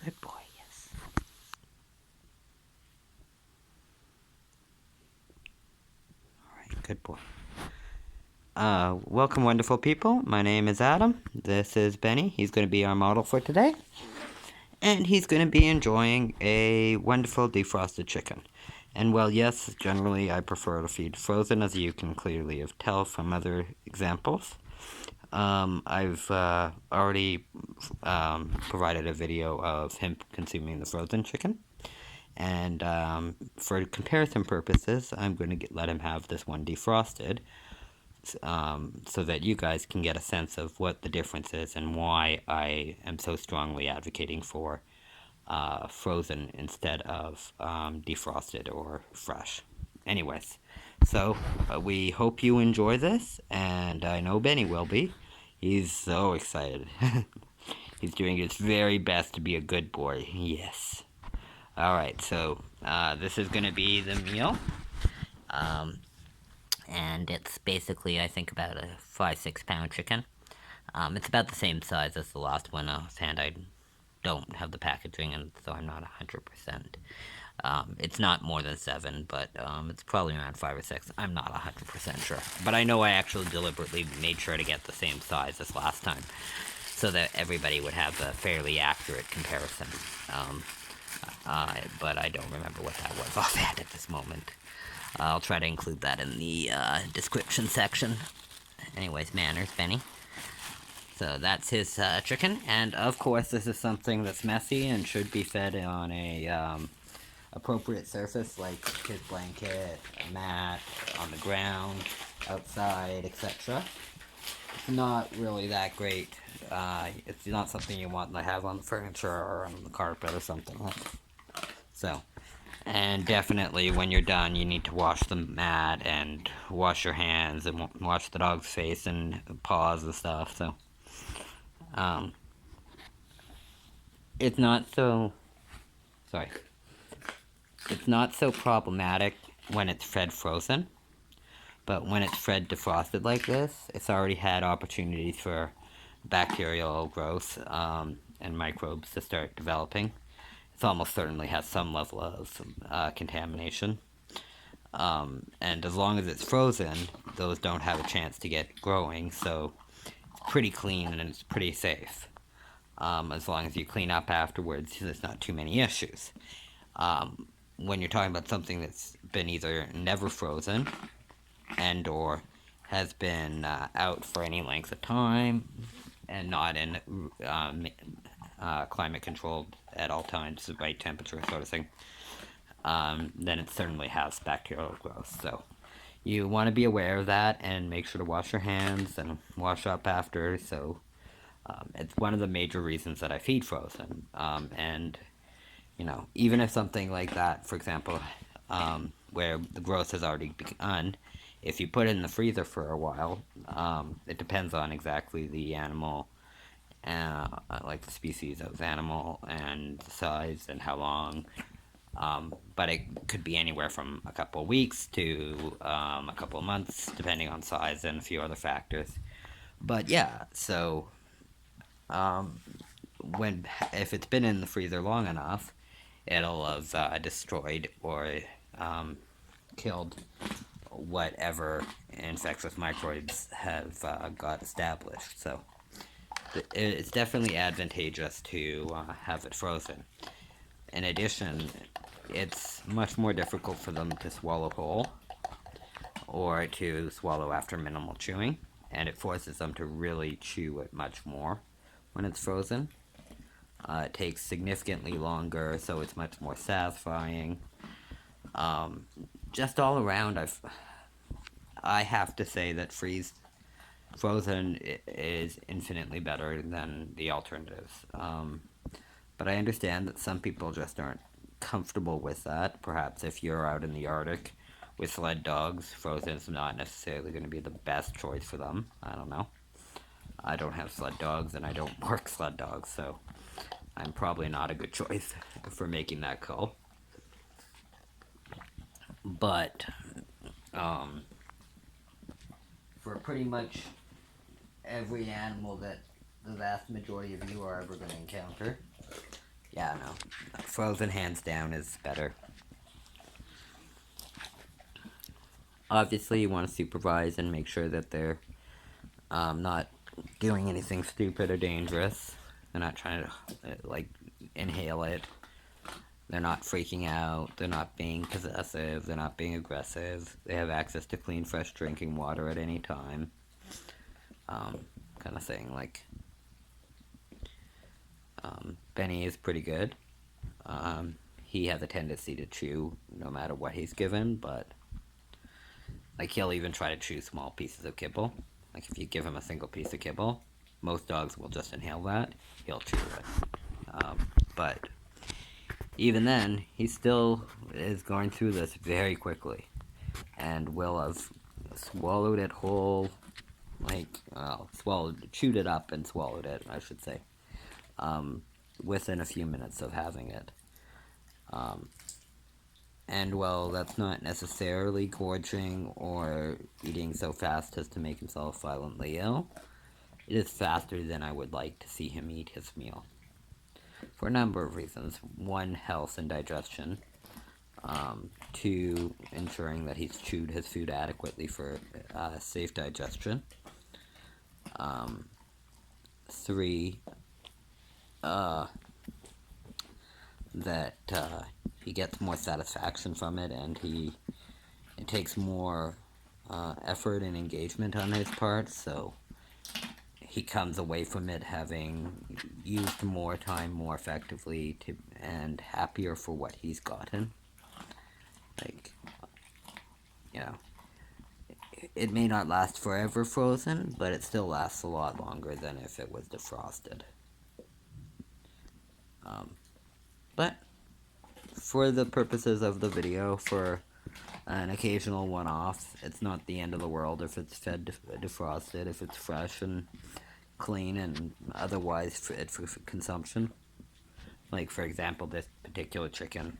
Good boy, yes. Alright, good boy. Welcome, wonderful people. My name is Adam. This is Benny. He's going to be our model for today. And he's going to be enjoying a wonderful defrosted chicken. And well, yes, generally I prefer to feed frozen, as you can clearly tell from other examples. I've already provided a video of him consuming the frozen chicken. And for comparison purposes, I'm going to let him have this one defrosted, so that you guys can get a sense of what the difference is and why I am so strongly advocating for frozen instead of defrosted or fresh. Anyways, so we hope you enjoy this, and I know Benny will be. He's so excited. He's doing his very best to be a good boy. Yes. Alright, so this is going to be the meal. And it's basically, I think, about a 5-6 pound chicken. It's about the same size as the last one. Offhand, I don't have the packaging, and so I'm not 100%. It's not more than 7, but it's probably around 5 or 6. I'm not 100% sure. But I know I actually deliberately made sure to get the same size as last time, so that everybody would have a fairly accurate comparison. But I don't remember what that was offhand at this moment. I'll try to include that in the description section. Anyways, manners, Benny. So that's his chicken, and of course this is something that's messy and should be fed on a appropriate surface, like his blanket, a mat, on the ground, outside, etc. It's not really that great. It's not something you want to have on the furniture or on the carpet or something. So, and definitely when you're done, you need to wash the mat and wash your hands and wash the dog's face and paws and stuff. So, it's not so, sorry, it's not so problematic when it's fed frozen, but when it's fed defrosted like this, it's already had opportunities for bacterial growth and microbes to start developing. It almost certainly has some level of contamination. And as long as it's frozen, those don't have a chance to get growing, so it's pretty clean and it's pretty safe. As long as you clean up afterwards, there's not too many issues. When you're talking about something that's been either never frozen and or has been out for any length of time and not in climate controlled at all times, the right temperature sort of thing, then it certainly has bacterial growth. So you want to be aware of that and make sure to wash your hands and wash up after. So it's one of the major reasons that I feed frozen. And you know, even if something like that, for example, where the growth has already begun, if you put it in the freezer for a while, it depends on exactly the animal, like the species of the animal and the size and how long. But it could be anywhere from a couple of weeks to a couple of months, depending on size and a few other factors. But yeah, so if it's been in the freezer long enough, it'll have destroyed or killed whatever infectious microbes have got established. So it's definitely advantageous to have it frozen. In addition, it's much more difficult for them to swallow whole or to swallow after minimal chewing, and it forces them to really chew it much more when it's frozen. It takes significantly longer, so it's much more satisfying. Just all around, I have to say that frozen is infinitely better than the alternatives. But I understand that some people just aren't comfortable with that. Perhaps if you're out in the Arctic with sled dogs, frozen is not necessarily going to be the best choice for them. I don't know. I don't have sled dogs and I don't work sled dogs, so I'm probably not a good choice for making that call. But for pretty much every animal that the vast majority of you are ever going to encounter, Yeah, no. Frozen hands down is better. Obviously, you want to supervise and make sure that they're not doing anything stupid or dangerous. They're not trying to, like, inhale it. They're not freaking out. They're not being possessive. They're not being aggressive. They have access to clean, fresh drinking water at any time. Kind of thing. Like, Benny is pretty good. He has a tendency to chew no matter what he's given, but like he'll even try to chew small pieces of kibble. Like if you give him a single piece of kibble, most dogs will just inhale that. He'll chew it. But even then, he still is going through this very quickly, and will have swallowed it whole, like chewed it up and swallowed it, I should say, within a few minutes of having it. And while that's not necessarily gorging or eating so fast as to make himself violently ill, it is faster than I would like to see him eat his meal. For a number of reasons. One, health and digestion. Two, ensuring that he's chewed his food adequately for safe digestion. Three, that he gets more satisfaction from it, and it takes more effort and engagement on his part, so he comes away from it having used more time more effectively and happier for what he's gotten. Like, you know, it may not last forever frozen, but it still lasts a lot longer than if it was defrosted. But for the purposes of the video, for an occasional one-off, it's not the end of the world if it's fed defrosted, if it's fresh and clean and otherwise fit for consumption. Like, for example, this particular chicken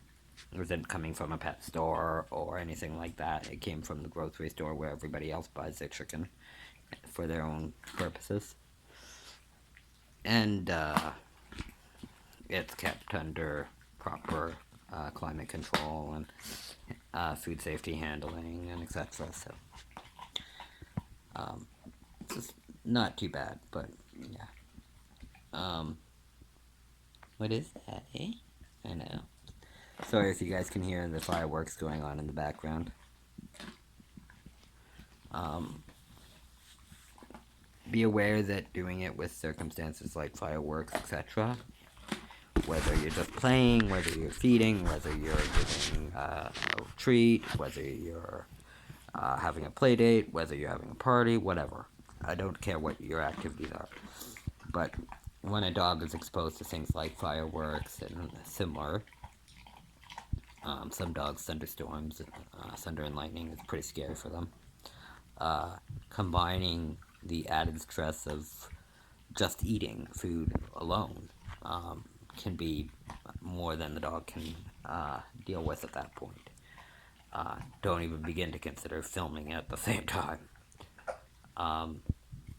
wasn't coming from a pet store or anything like that. It came from the grocery store where everybody else buys their chicken for their own purposes. And it's kept under proper climate control and food safety handling and etc. So it's just not too bad, but yeah. What is that, eh? I know. Sorry if you guys can hear the fireworks going on in the background. Be aware that doing it with circumstances like fireworks, etc., whether you're just playing, whether you're feeding, whether you're giving a treat, whether you're having a play date, whether you're having a party, whatever. I don't care what your activities are. But when a dog is exposed to things like fireworks and similar, some dogs, thunderstorms, thunder and lightning is pretty scary for them. Combining the added stress of just eating food alone can be more than the dog can deal with at that point. Don't even begin to consider filming at the same time.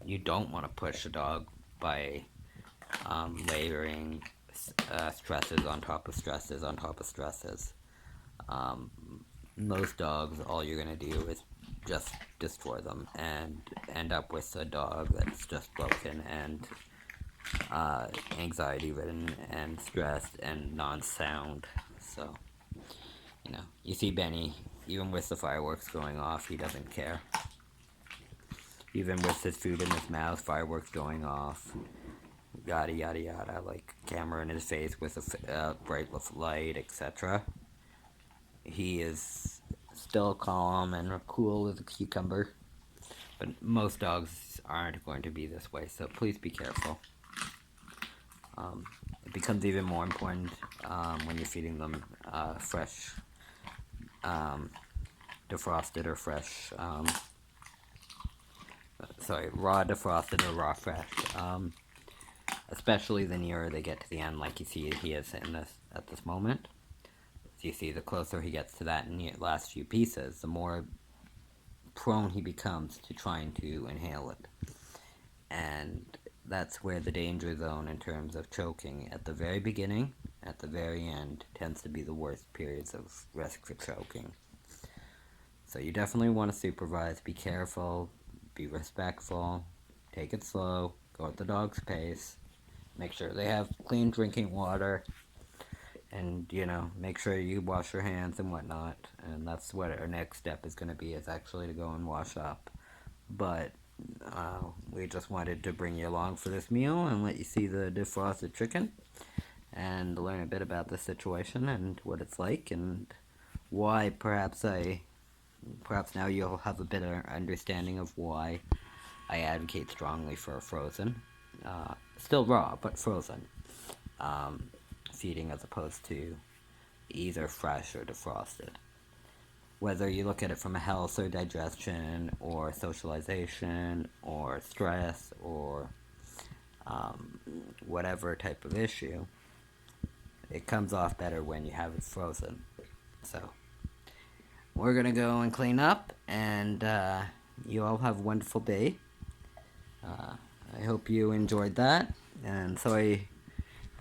You don't want to push a dog by layering stresses on top of stresses on top of stresses. Most dogs, all you're going to do is just destroy them and end up with a dog that's just broken and anxiety-ridden and stressed and non-sound. So, you see Benny, even with the fireworks going off, he doesn't care. Even with his food in his mouth, fireworks going off, yada yada yada, like camera in his face with a bright light, etc. He is still calm and cool as a cucumber. But most dogs aren't going to be this way, so please be careful. It becomes even more important when you're feeding them fresh, defrosted or fresh, raw defrosted or raw fresh. Especially the nearer they get to the end, like you see he is at this moment. So you see, the closer he gets to that last few pieces, the more prone he becomes to trying to inhale it. And that's where the danger zone in terms of choking at the very beginning at the very end tends to be the worst periods of risk for choking. So you definitely want to supervise. Be careful, be respectful, take it slow, go at the dog's pace, make sure they have clean drinking water, and, you know, make sure you wash your hands and whatnot. And that's what our next step is going to be, is actually to go and wash up. But we just wanted to bring you along for this meal and let you see the defrosted chicken and learn a bit about the situation and what it's like, and why perhaps now you'll have a better understanding of why I advocate strongly for frozen, still raw but frozen feeding, as opposed to either fresh or defrosted. Whether you look at it from a health or digestion or socialization or stress or whatever type of issue, it comes off better when you have it frozen. So we're gonna go and clean up, and you all have a wonderful day. I hope you enjoyed that, and sorry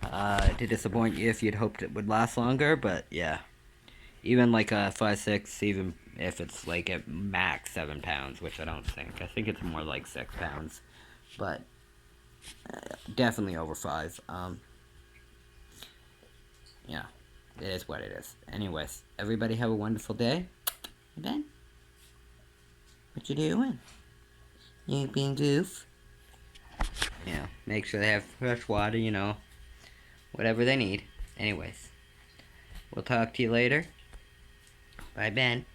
to disappoint you if you'd hoped it would last longer, but yeah. Even like a 5-6, even if it's like at max 7 pounds, which I don't think. I think it's more like 6 pounds. But definitely over 5. Yeah, it is what it is. Anyways, everybody have a wonderful day. Ben, what you doing? You being goof? You know, make sure they have fresh water, you know, whatever they need. Anyways, we'll talk to you later. Bye, Ben.